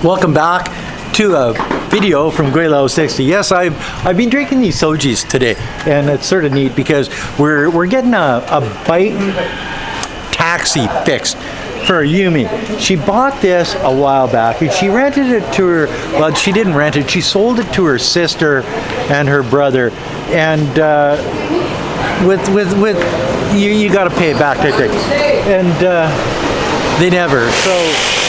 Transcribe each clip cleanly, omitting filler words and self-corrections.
Welcome back to a video from Gweilo 60. Yes, I've been drinking these sojis today, and it's sort of neat because we're getting a bike taxi fixed for Yumi. She bought this a while back, and she rented it to her. Well, she didn't rent it. She sold it to her sister and her brother, and with you got to pay it back, I think. And they never. So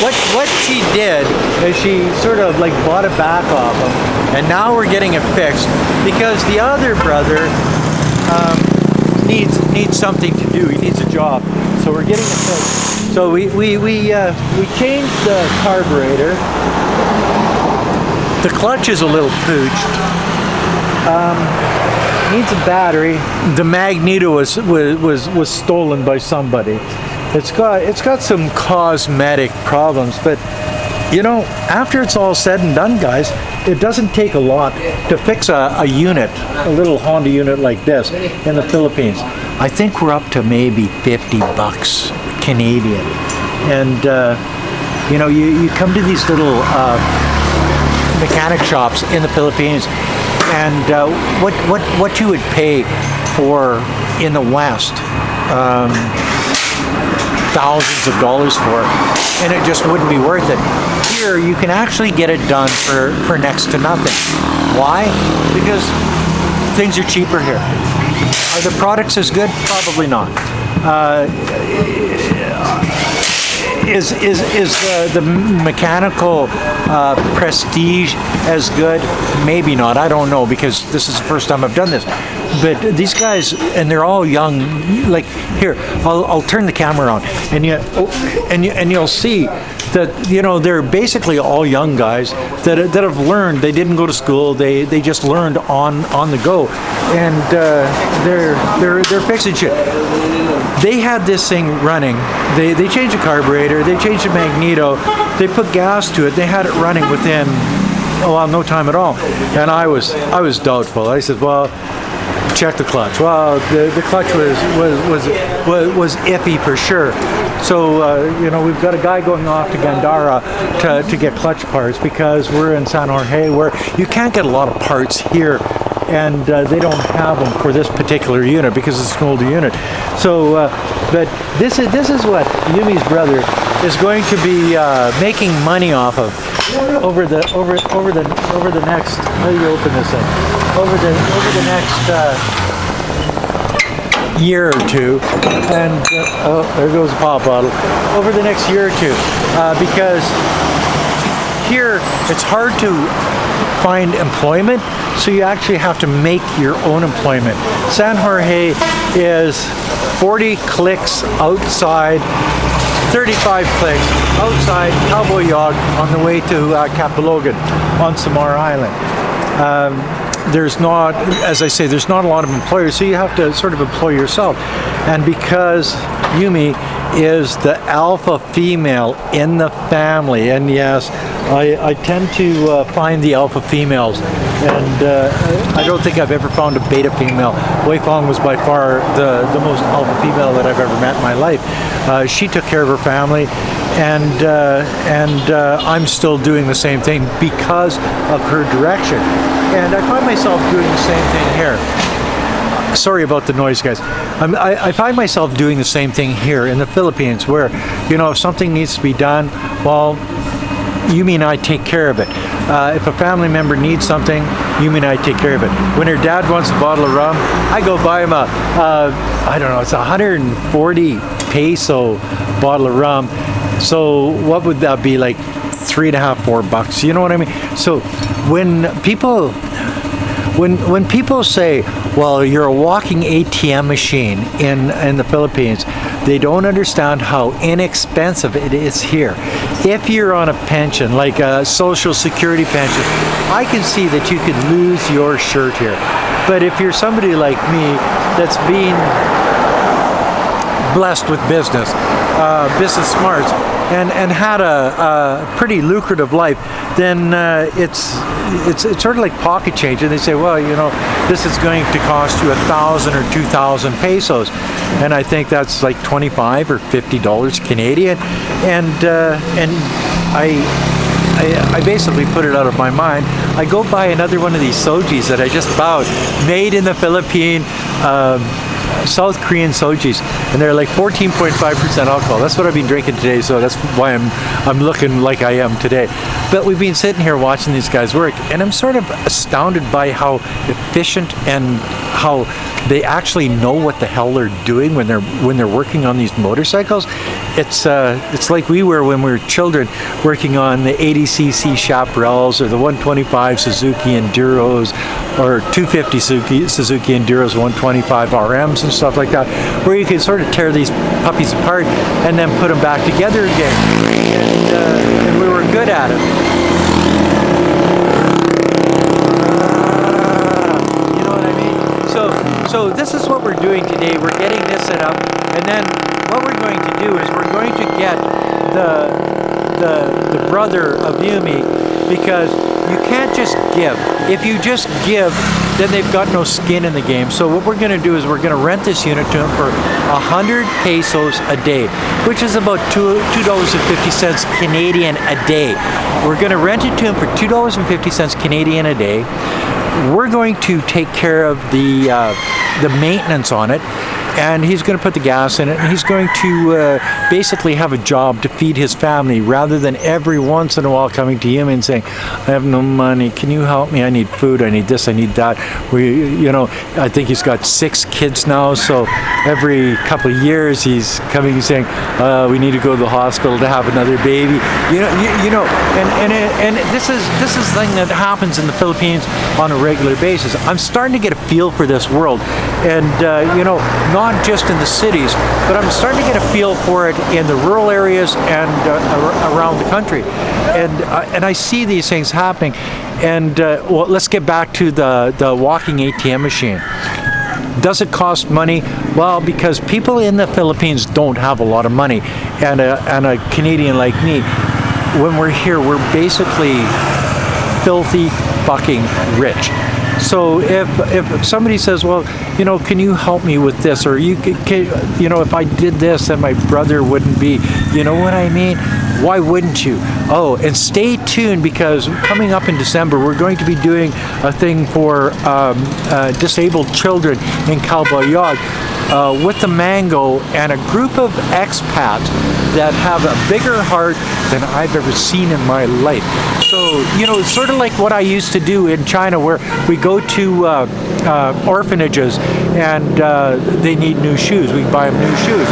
what she did is she sort of like bought it back off them, and now we're getting it fixed because the other brother needs something to do. He needs a job, so we're getting it fixed. So we changed the carburetor. The clutch is a little pooched. Needs a battery. The magneto was stolen by somebody. It's got some cosmetic problems, but you know, after it's all said and done, guys, it doesn't take a lot to fix a unit, a little Honda unit like this in the Philippines. I think we're up to maybe 50 bucks Canadian. And you know, you come to these little mechanic shops in the Philippines, and what you would pay for in the West, thousands of dollars for it, and it just wouldn't be worth it. Here you can actually get it done for next to nothing. Why? Because things are cheaper here. Are the products as good? Probably not. Is the mechanical prestige as good? Maybe not. I don't know, because this is the first time I've done this. But these guys, and they're all young. Like here, I'll turn the camera on, and you'll see that, you know, they're basically all young guys that have learned. They didn't go to school. They just learned on the go, and they're fixing shit. They had this thing running. They changed the carburetor. They changed the magneto. They put gas to it. They had it running within no time at all. And I was doubtful. I said, well, check the clutch. Well, the clutch was iffy for sure. So you know, we've got a guy going off to Gandara to get clutch parts, because we're in San Jorge, where you can't get a lot of parts here, and they don't have them for this particular unit because it's an older unit. So, but this is what Yumi's brother is going to be making money off of over the next. How do you open this up? Over the next year or two, and oh, there goes the pop bottle. Over the next year or two, because here it's hard to find employment, so you actually have to make your own employment. San Jorge is 40 clicks outside, 35 clicks outside Cowboy Yog on the way to Capalogan on Samar Island. There's not, as I say, there's not a lot of employers, so you have to sort of employ yourself. And because Yumi is the alpha female in the family, and yes, I tend to find the alpha females, and I don't think I've ever found a beta female. Wei Fong was by far the most alpha female that I've ever met in my life. She took care of her family, and I'm still doing the same thing because of her direction. And I find myself doing the same thing here. Sorry about the noise, guys. I find myself doing the same thing here in the Philippines, where, you know, if something needs to be done, well, Yumi and I take care of it. If a family member needs something, Yumi and I take care of it. When her dad wants a bottle of rum, I go buy him I don't know, it's 140 peso bottle of rum. So what would that be, like $3.5, $4? You know what I mean? So when people say, well, you're a walking ATM machine in the Philippines, they don't understand how inexpensive it is here. If you're on a pension, like a Social Security pension, I can see that you could lose your shirt here. But if you're somebody like me that's being blessed with business smarts, and had a pretty lucrative life, then it's sort of like pocket change. And they say, well, you know, this is going to cost you 1,000 or 2,000 pesos, and I think that's like $25 or $50 Canadian. And I basically put it out of my mind. I go buy another one of these sojis that I just bought, made in the Philippines, South Korean sojis, and they're like 14.5% alcohol. That's what I've been drinking today, so that's why I'm looking like I am today. But we've been sitting here watching these guys work, and I'm sort of astounded by how efficient and how they actually know what the hell they're doing when they're working on these motorcycles. It's like we were when we were children, working on the 80cc Chaparrals or the 125 Suzuki Enduros or 250 Suzuki Enduros 125 RMs and stuff like that, where you could sort of tear these puppies apart and then put them back together again, and we were good at it. You know what I mean? So this is what we're doing today. We're getting this set up, and then what we're going to do is we're going to get the brother of Yumi, because you can't just give. If you just give, then they've got no skin in the game. So what we're going to do is we're going to rent this unit to him for 100 pesos a day, which is about $2.50 Canadian a day. We're going to rent it to him for $2.50 Canadian a day. We're going to take care of the maintenance on it, and he's going to put the gas in it, and he's going to basically have a job to feed his family, rather than every once in a while coming to him and saying, I have no money, can you help me, I need food, I need this, I need that. I think he's got 6 kids now, so every couple of years he's coming and saying, we need to go to the hospital to have another baby. And this is the thing that happens in the Philippines on a regular basis. I'm starting to get a feel for this world, and not just in the cities, but I'm starting to get a feel for it in the rural areas and around the country, and I see these things happening. And well, let's get back to the walking ATM machine. Does it cost money? Well, because people in the Philippines don't have a lot of money, and a Canadian like me, when we're here, we're basically filthy fucking rich. So if somebody says, well, can you help me with this, or if I did this, then my brother wouldn't be, you know what I mean? Why wouldn't you? Oh, and stay tuned, because coming up in December, we're going to be doing a thing for disabled children in Calbayog with the Mango, and a group of expats that have a bigger heart than I've ever seen in my life. So, it's sort of like what I used to do in China, where we go to orphanages and they need new shoes. We buy them new shoes.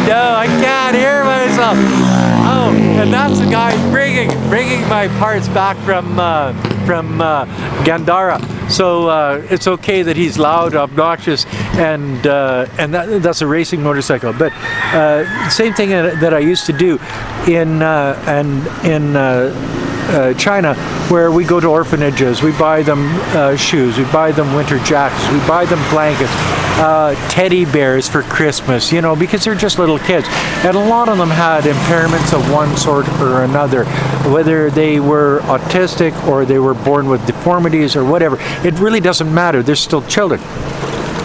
I can't hear myself. Oh, and that's the guy bringing my parts back from Gandara. So it's okay that he's loud, obnoxious, and that's a racing motorcycle. But same thing that I used to do in China, where we go to orphanages, we buy them shoes, we buy them winter jackets, we buy them blankets, teddy bears for Christmas, because they're just little kids. And a lot of them had impairments of one sort or another, whether they were autistic or they were born with deformities or whatever. It really doesn't matter, they're still children.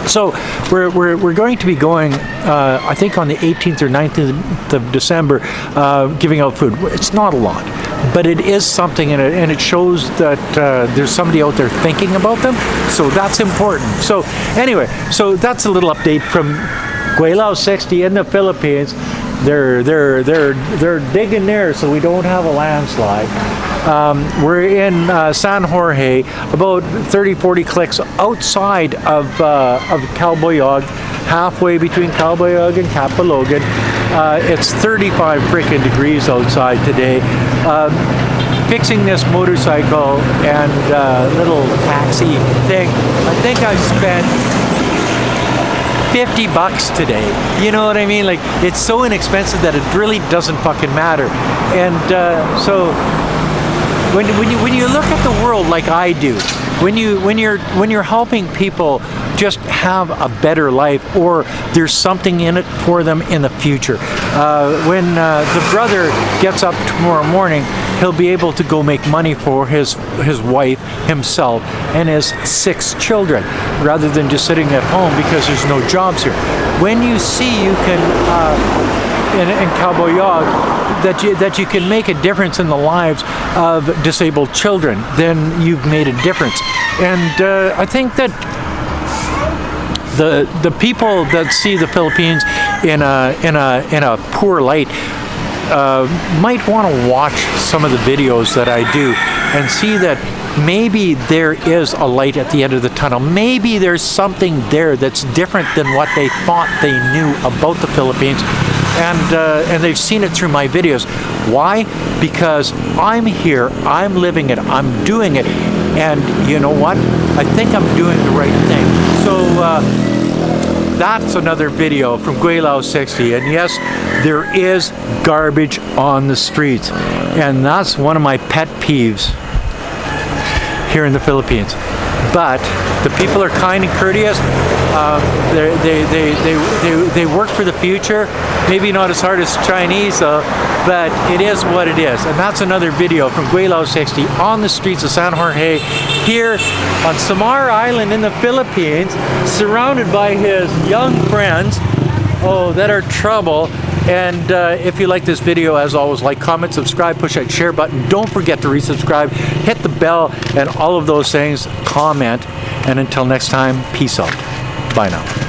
So we're going to be going, I think on the 18th or 19th of December, giving out food. It's not a lot, but it is something, and it shows that there's somebody out there thinking about them. So that's important. So anyway, so that's a little update from Gweilo 60 in the Philippines. They're digging there so we don't have a landslide. We're in San Jorge, about 30-40 clicks outside of Calbayog, halfway between Calbayog and Capalogan. It's 35 freaking degrees outside today. Fixing this motorcycle and little taxi thing, I think I spent $50 today. You know what I mean? Like, it's so inexpensive that it really doesn't fucking matter. And so when you look at the world like I do, when you're helping people just have a better life, or there's something in it for them in the future. When the brother gets up tomorrow morning, he'll be able to go make money for his wife, himself, and his 6 children, rather than just sitting at home because there's no jobs here. When you see you can in Calboyog that you can make a difference in the lives of disabled children, then you've made a difference. And I think that the people that see the Philippines in a poor light might want to watch some of the videos that I do and see that maybe there is a light at the end of the tunnel. Maybe there's something there that's different than what they thought they knew about the Philippines, and they've seen it through my videos. Why? Because I'm here, I'm living it, I'm doing it, and you know what? I think I'm doing the right thing. So that's another video from Gweilo 60, and yes, there is garbage on the streets, and that's one of my pet peeves here in the Philippines. But the people are kind and courteous. They work for the future. Maybe not as hard as Chinese though, but it is what it is. And that's another video from Gweilo 60 on the streets of San Jorge here on Samar Island in the Philippines, surrounded by his young friends, that are trouble. And if you like this video, as always, like, comment, subscribe, push that share button. Don't forget to resubscribe, hit the bell, and all of those things. Comment. And until next time, peace out. Bye now.